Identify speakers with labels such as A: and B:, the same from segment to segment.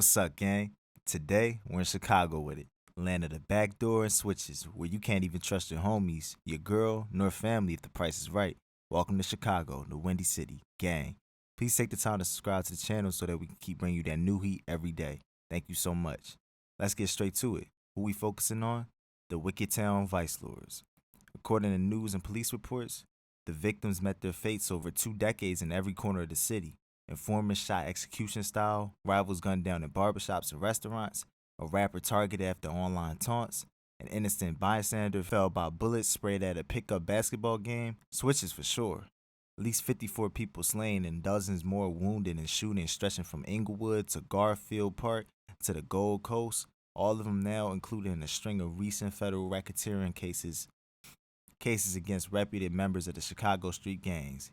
A: What's up, gang? Today, we're in Chicago with it. Land of the back door and switches, where you can't even trust your homies, your girl, nor family if the price is right. Welcome to Chicago, the Windy City. Gang. Please take the time to subscribe to the channel so that we can keep bringing you that new heat every day. Thank you so much. Let's get straight to it. Who we focusing on? The Wicked Town Vice Lords. According to news and police reports, the victims met their fates over 2 decades in every corner of the city. Informants shot execution style, rivals gunned down in barbershops and restaurants, a rapper targeted after online taunts, an innocent bystander fell by bullets sprayed at a pickup basketball game. Switches for sure. At least 54 people slain and dozens more wounded in shootings stretching from Inglewood to Garfield Park to the Gold Coast, all of them now included in a string of recent federal racketeering cases against reputed members of the Chicago street gangs.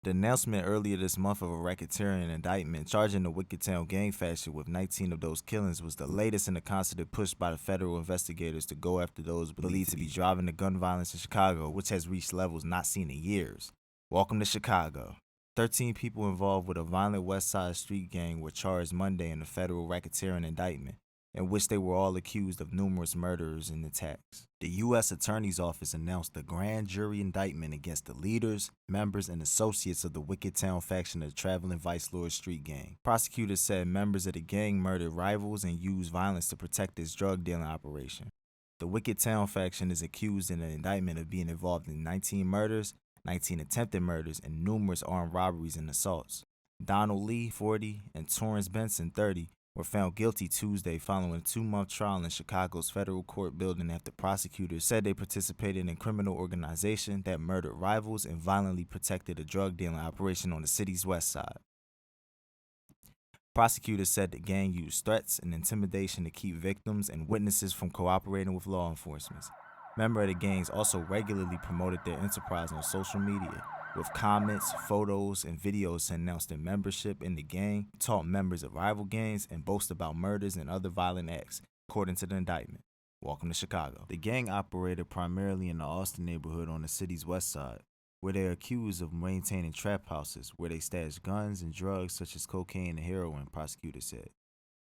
A: The announcement earlier this month of a racketeering indictment charging the Wicked Town gang faction with 19 of those killings was the latest in a constant push by the federal investigators to go after those believed to be driving the gun violence in Chicago, which has reached levels not seen in years. Welcome to Chicago. 13 people involved with a violent West Side street gang were charged Monday in a federal racketeering indictment, in which they were all accused of numerous murders and attacks. The U.S. Attorney's Office announced a grand jury indictment against the leaders, members, and associates of the Wicked Town faction of the Traveling Vice Lord Street Gang. Prosecutors said members of the gang murdered rivals and used violence to protect its drug dealing operation. The Wicked Town faction is accused in an indictment of being involved in 19 murders, 19 attempted murders, and numerous armed robberies and assaults. Donald Lee, 40, and Torrance Benson, 30, were found guilty Tuesday following a 2-month trial in Chicago's federal court building after prosecutors said they participated in a criminal organization that murdered rivals and violently protected a drug dealing operation on the city's west side. Prosecutors said the gang used threats and intimidation to keep victims and witnesses from cooperating with law enforcement. Members of the gangs also regularly promoted their enterprise on social media, with comments, photos, and videos to announce their membership in the gang, taunt members of rival gangs, and boast about murders and other violent acts, according to the indictment. Welcome to Chicago. The gang operated primarily in the Austin neighborhood on the city's west side, where they are accused of maintaining trap houses where they stash guns and drugs such as cocaine and heroin, prosecutors said.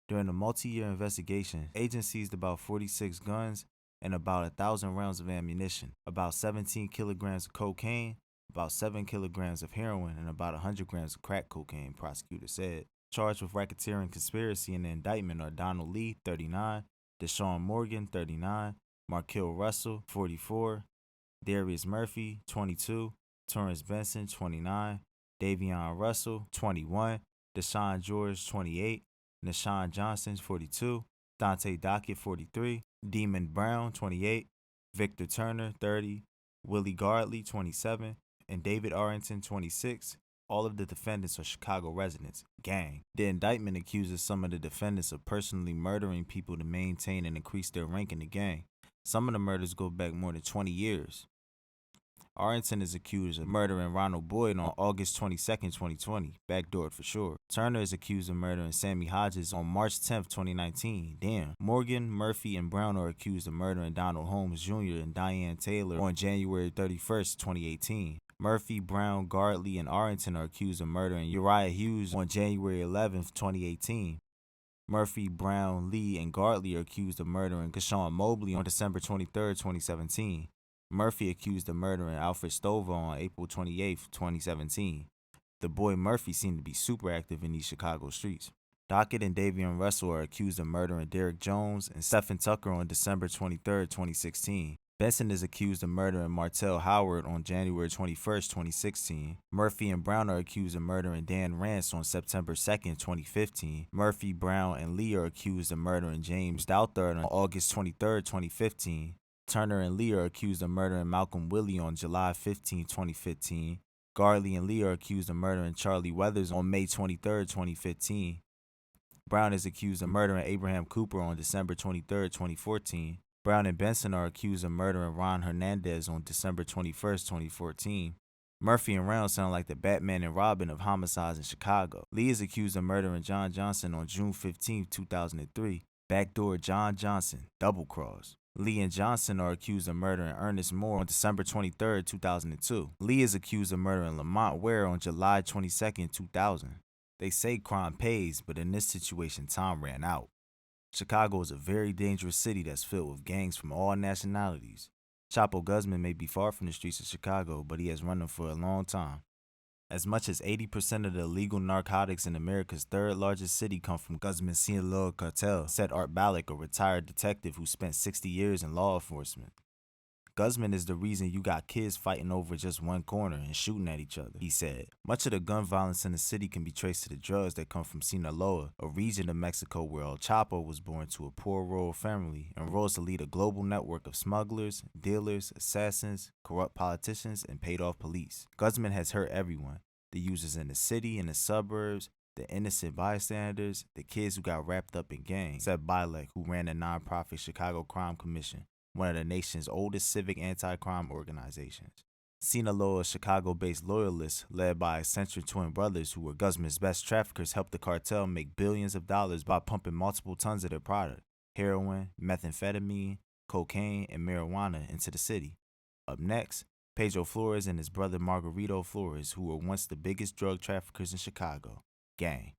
A: During a multi-year investigation, agents seized about 46 guns and about 1,000 rounds of ammunition, about 17 kilograms of cocaine, about 7 kilograms of heroin, and about 100 grams of crack cocaine, prosecutors said. Charged with racketeering conspiracy in the indictment are Donald Lee, 39, Deshaun Morgan, 39, Markell Russell, 44, Darius Murphy, 22, Torrance Benson, 29, Davion Russell, 21, Deshaun George, 28, Nashawn Johnson, 42, Dante Dockett, 43, Demon Brown, 28, Victor Turner, 30, Willie Gardley, 27, and David Arrington, 26. All of the defendants are Chicago residents. Gang. The indictment accuses some of the defendants of personally murdering people to maintain and increase their rank in the gang. Some of the murders go back more than 20 years. Arrington is accused of murdering Ronald Boyd on August 22, 2020. Backdoored for sure. Turner is accused of murdering Sammy Hodges on March 10, 2019. Damn. Morgan, Murphy, and Brown are accused of murdering Donald Holmes Jr. and Diane Taylor on January 31, 2018. Murphy, Brown, Gardley, and Arrington are accused of murdering Uriah Hughes on January 11, 2018. Murphy, Brown, Lee, and Gardley are accused of murdering Keshawn Mobley on December 23, 2017. Murphy accused of murdering Alfred Stover on April 28, 2017. The boy Murphy seemed to be super active in these Chicago streets. Dockett and Davion Russell are accused of murdering Derek Jones and Stephen Tucker on December 23, 2016. Benson is accused of murdering Martell Howard on January 21, 2016. Murphy and Brown are accused of murdering Dan Rance on September 2, 2015. Murphy, Brown, and Lee are accused of murdering James Douthard on August 23, 2015. Turner and Lee are accused of murdering Malcolm Willie on July 15, 2015. Gardley and Lee are accused of murdering Charlie Weathers on May 23, 2015. Brown is accused of murdering Abraham Cooper on December 23, 2014. Brown and Benson are accused of murdering Ron Hernandez on December 21, 2014. Murphy and Round sound like the Batman and Robin of homicides in Chicago. Lee is accused of murdering John Johnson on June 15, 2003. Backdoor John Johnson, double cross. Lee and Johnson are accused of murdering Ernest Moore on December 23, 2002. Lee is accused of murdering Lamont Ware on July 22, 2000. They say crime pays, but in this situation, time ran out. Chicago is a very dangerous city that's filled with gangs from all nationalities. Chapo Guzman may be far from the streets of Chicago, but he has run them for a long time. As much as 80% of the illegal narcotics in America's third largest city come from Guzman's Sinaloa cartel, said Art Balak, a retired detective who spent 60 years in law enforcement. Guzman is the reason you got kids fighting over just one corner and shooting at each other, he said. Much of the gun violence in the city can be traced to the drugs that come from Sinaloa, a region of Mexico where El Chapo was born to a poor rural family and rose to lead a global network of smugglers, dealers, assassins, corrupt politicians, and paid-off police. Guzman has hurt everyone: the users in the city and the suburbs, the innocent bystanders, the kids who got wrapped up in gangs, said Bilek, who ran the nonprofit Chicago Crime Commission, one of the nation's oldest civic anti-crime organizations. Sinaloa, Chicago-based loyalists, led by eccentric twin brothers who were Guzman's best traffickers, helped the cartel make billions of dollars by pumping multiple tons of their product, heroin, methamphetamine, cocaine, and marijuana, into the city. Up next, Pedro Flores and his brother Margarito Flores, who were once the biggest drug traffickers in Chicago. Gang.